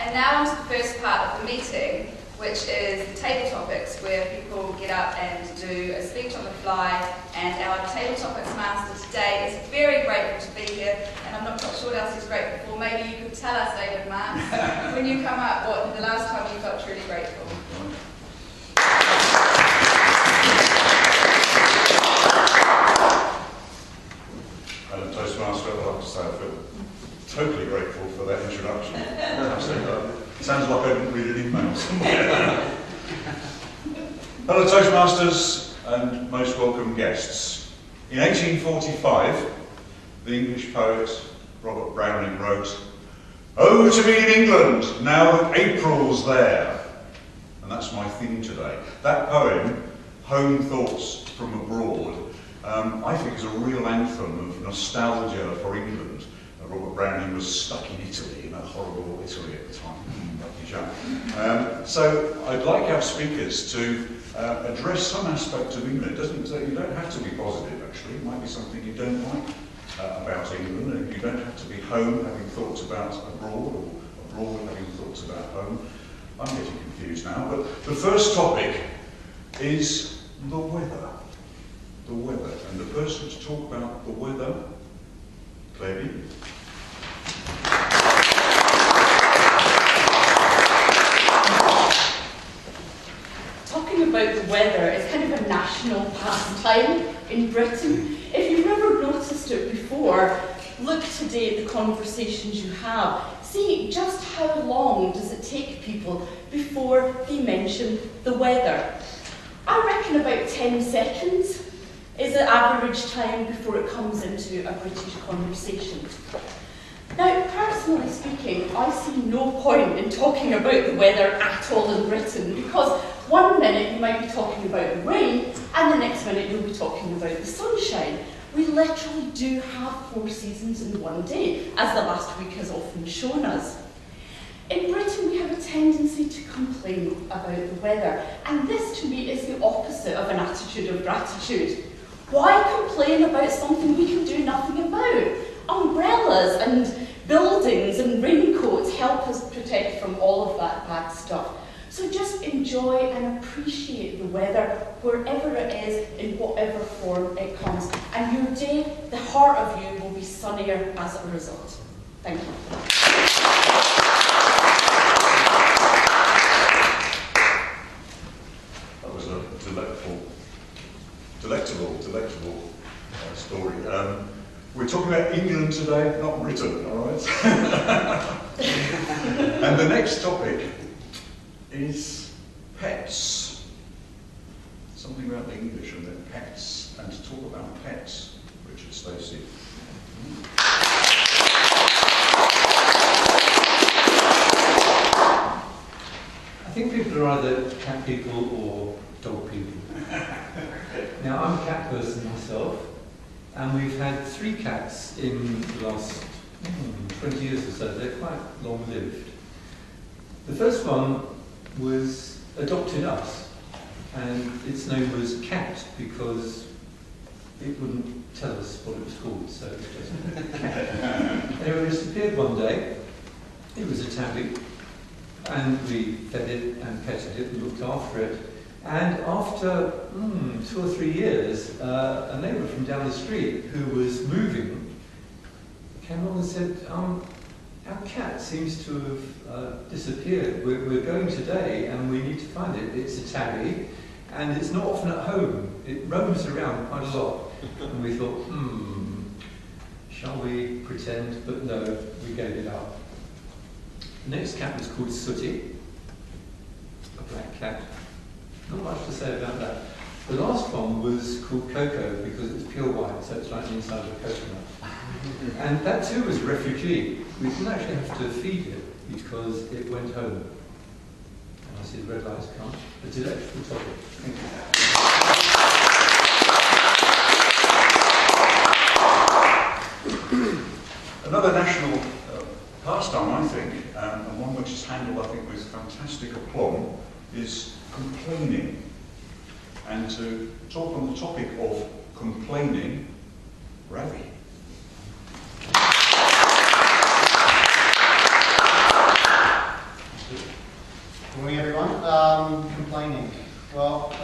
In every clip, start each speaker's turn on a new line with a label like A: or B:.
A: And now on to the first part of the meeting, which is the table topics, where people get up and do a speech on the fly. And our table topics master today is very grateful to be here, and I'm not quite sure what else he's grateful for. Maybe you could tell us, David Marks, when you come up, what the last time you felt truly grateful.
B: Toastmaster, I'd like to say I feel totally grateful for that introduction. Sounds like I didn't read an email somewhere. Hello Toastmasters and most welcome guests. In 1845, the English poet Robert Browning wrote, "Oh, to be in England, now that April's there." And that's my theme today. That poem, Home Thoughts from Abroad, I think is a real anthem of nostalgia for England. Robert Browning was stuck in Italy, in a horrible Italy at the time. Lucky chap. So I'd like our speakers to address some aspect of England. You don't have to be positive, actually. It might be something you don't like about England. You don't have to be home having thoughts about abroad, or abroad having thoughts about home. I'm getting confused now. But the first topic is the weather. The weather. And the person to talk about the weather, Claire B.
C: Talking about the weather is kind of a national pastime in Britain. If you've never noticed it before, look today at the conversations you have. See just how long does it take people before they mention the weather. I reckon about 10 seconds is the average time before it comes into a British conversation. Now, personally speaking, I see no point in talking about the weather at all in Britain, because one minute you might be talking about the rain, and the next minute you'll be talking about the sunshine. We literally do have 4 seasons in one day, as the last week has often shown us. In Britain, we have a tendency to complain about the weather, and this to me is the opposite of an attitude of gratitude. Why complain about something we can do nothing about? Umbrellas and buildings and raincoats help us protect from all of that bad stuff. So just enjoy and appreciate the weather wherever it is, in whatever form it comes. And your day, the heart of you, will be sunnier as a result. Thank you.
B: That was a delectable story. We're talking about England today, not Britain, all right? And the next topic is pets. Something about the English and their pets. And to talk about pets, Richard Stacey.
D: I think people are either cat people or dog people. Now, I'm a cat person myself, and we've had 3 cats in the last 20 years or so. They're quite long-lived. The first one was adopted us, and its name was Cat because it wouldn't tell us what it was called, so it was just Cat. Anyway, it disappeared one day. It was a tabby, and we fed it and petted it and looked after it. And after 2 or 3 years, a neighbour from down the street who was moving came along and said, our cat seems to have disappeared. We're going today and we need to find it. It's a tabby and it's not often at home. It roams around quite a lot. And we thought, shall we pretend? But no, we gave it up. The next cat was called Sooty, a black cat. Not much to say about that. The last one was called Coco because it's pure white, so it's like the inside of a coconut. And that too was a refugee. We didn't actually have to feed it because it went home. And I see the red lights come. A delectable topic. Thank
B: you. Another national pastime, I think, and one which is handled, I think, with fantastic aplomb, is complaining. And to talk on the topic of complaining, Ravi.
E: Complaining. Well,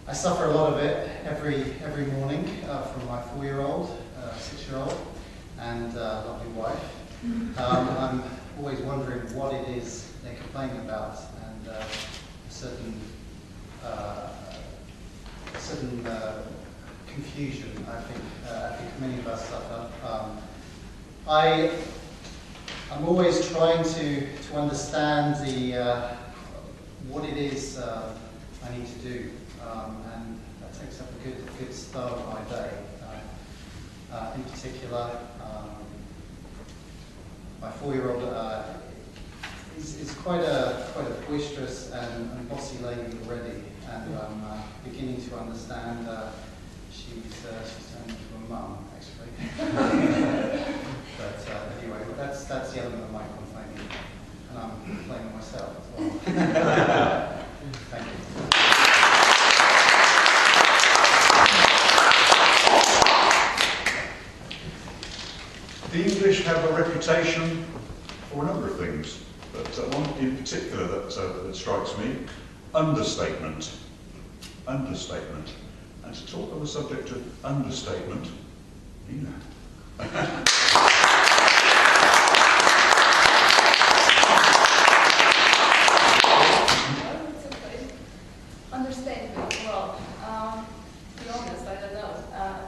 E: I suffer a lot of it every morning from my 4-year-old, 6-year-old, and lovely wife. I'm always wondering what it is they're complaining about, and a certain confusion. I think many of us suffer. I'm always trying to understand what it is I need to do, and that takes up a good start of my day. In particular, my 4-year-old is quite a boisterous and bossy lady already, and I'm beginning to understand she's turned into a mum, actually. But anyway, that's the element of my complaining, and I'm complaining myself as well. Thank you.
B: The English have a reputation for a number of things, but one in particular that strikes me: understatement. Understatement. And to talk on the subject of understatement, Nina.
A: Understatement, well, to be honest, I don't know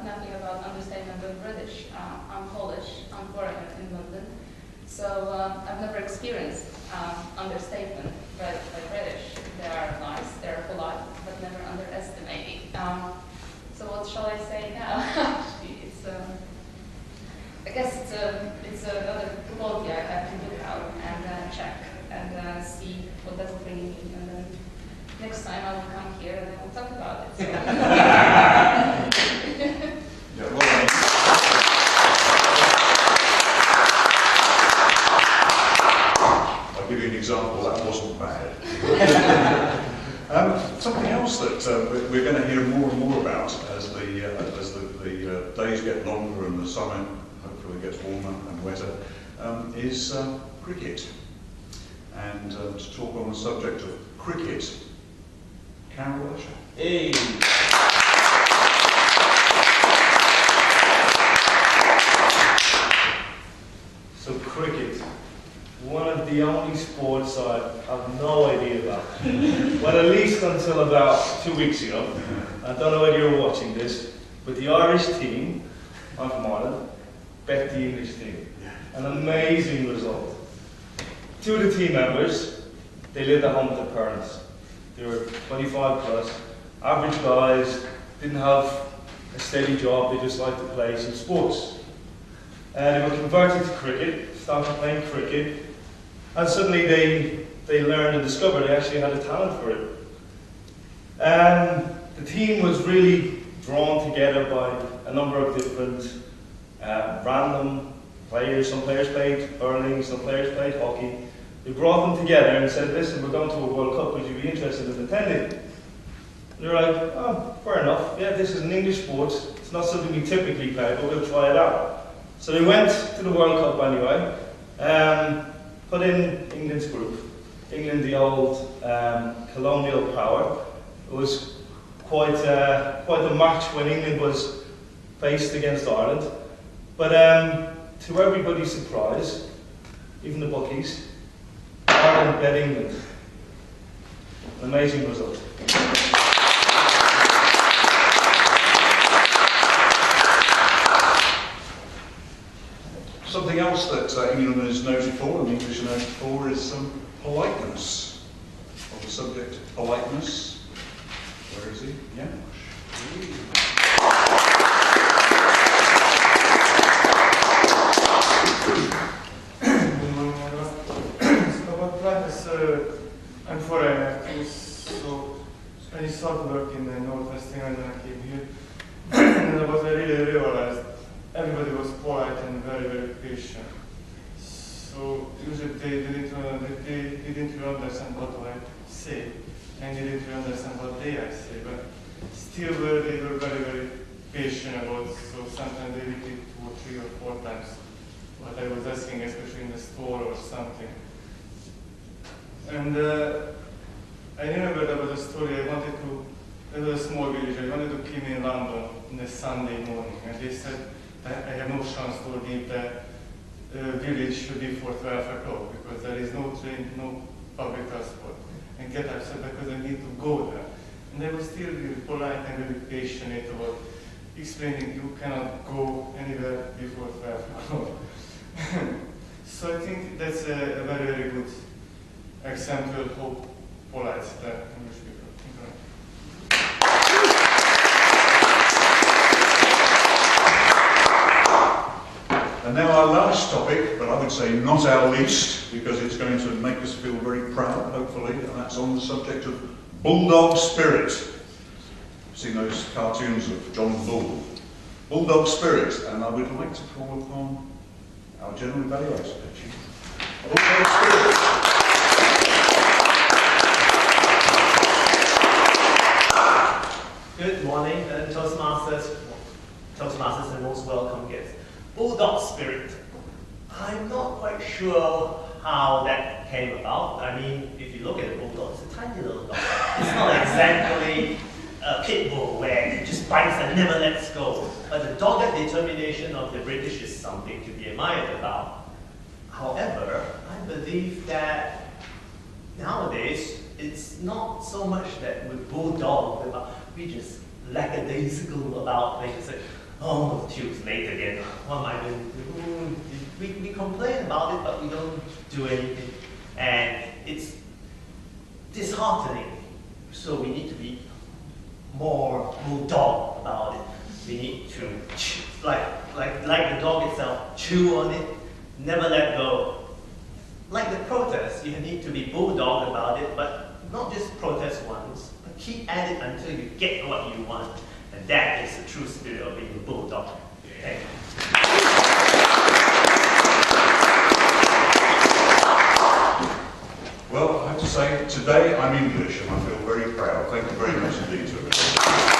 A: nothing about understatement of British. I'm Polish, I'm foreigner in London, so I've never experienced understatement by British. They are nice, they're polite, but never underestimating. So what shall I say now? Actually, I guess it's another quality I have to look out and check and see what does it really mean, and then next time I will come here and then we'll talk about it. So.
B: Yeah, well, I'll give you an example. That wasn't bad. Something else that we're going to hear more and more about as the days get longer and the summer hopefully gets warmer and wetter is cricket. And to talk on the subject of cricket, Carol Usher.
F: Hey. So cricket, one of the only sports I have no idea about. Well, at least until about 2 weeks ago. I don't know whether you're watching this, but the Irish team, I'm from Ireland, bet the English team. An amazing result. 2 of the team members, they lived at home with their parents. They were 25 plus, average guys, didn't have a steady job, they just liked to play some sports. They were converted to cricket, started playing cricket, and suddenly they learned and discovered they actually had a talent for it. The team was really drawn together by a number of different random players. Some players played hurling, some players played hockey. They brought them together and said, listen, we're going to a World Cup, would you be interested in attending? And they're like, oh, fair enough. Yeah, this is an English sport. It's not something we typically play, but we'll try it out. So they went to the World Cup anyway, put in England's group. England, the old colonial power. It was quite a match when England was faced against Ireland. But to everybody's surprise, even the bookies, Ireland bet England. An amazing result.
B: Something else that England is noted for, and the English are noted for, is some politeness. On the subject of politeness, where is he? Janusz.
G: I'm foreigner too, so I started work in the Northwest England when I came here. And what I really realized, everybody was polite and very, very patient. So usually they didn't really understand what I say, and they didn't really understand what I say, but still they were very, very patient about it. So sometimes they repeat 2 or 3 or 4 times what I was asking, especially in the store or something. And I remember there was a story. There was a small village. I wanted to came in London on a Sunday morning, and they said that I have no chance to leave the village before 12 o'clock because there is no train, no public transport, and get upset because I need to go there. And I was still really polite and really patient about explaining you cannot go anywhere before 12 o'clock. So I think that's a very, very good example of how polite the English people are.
B: And now our last topic, but I would say not our least, because it's going to make us feel very proud, hopefully, and that's on the subject of Bulldog Spirit. I've seen those cartoons of John Bull. Bulldog Spirit, and I would like to call upon our general evaluator. Bulldog Spirit.
H: Good morning, Toastmasters and most welcome guests. Bulldog Spirit. I'm not quite sure how that came about. I mean, if you look at a bulldog, it's a tiny little dog. It's not exactly a pit bull where it just bites and never lets go. But the dogged determination of the British is something to be admired about. However, I believe that nowadays, it's not so much that we're bulldog, we just lackadaisical about things. Like, oh, tube's late again. What am I doing? We complain about it, but we don't do anything. And it's disheartening. So we need to be more bulldog about it. We need to, like the dog itself, chew on it, never let go. Like the protest, you need to be bulldog about it, but not just protest once, but keep at it until you get what you want. And that is the true spirit of being a bulldog. Thank you.
B: Well, I have to say, today I'm English and I feel very proud. Thank you very much indeed to everybody.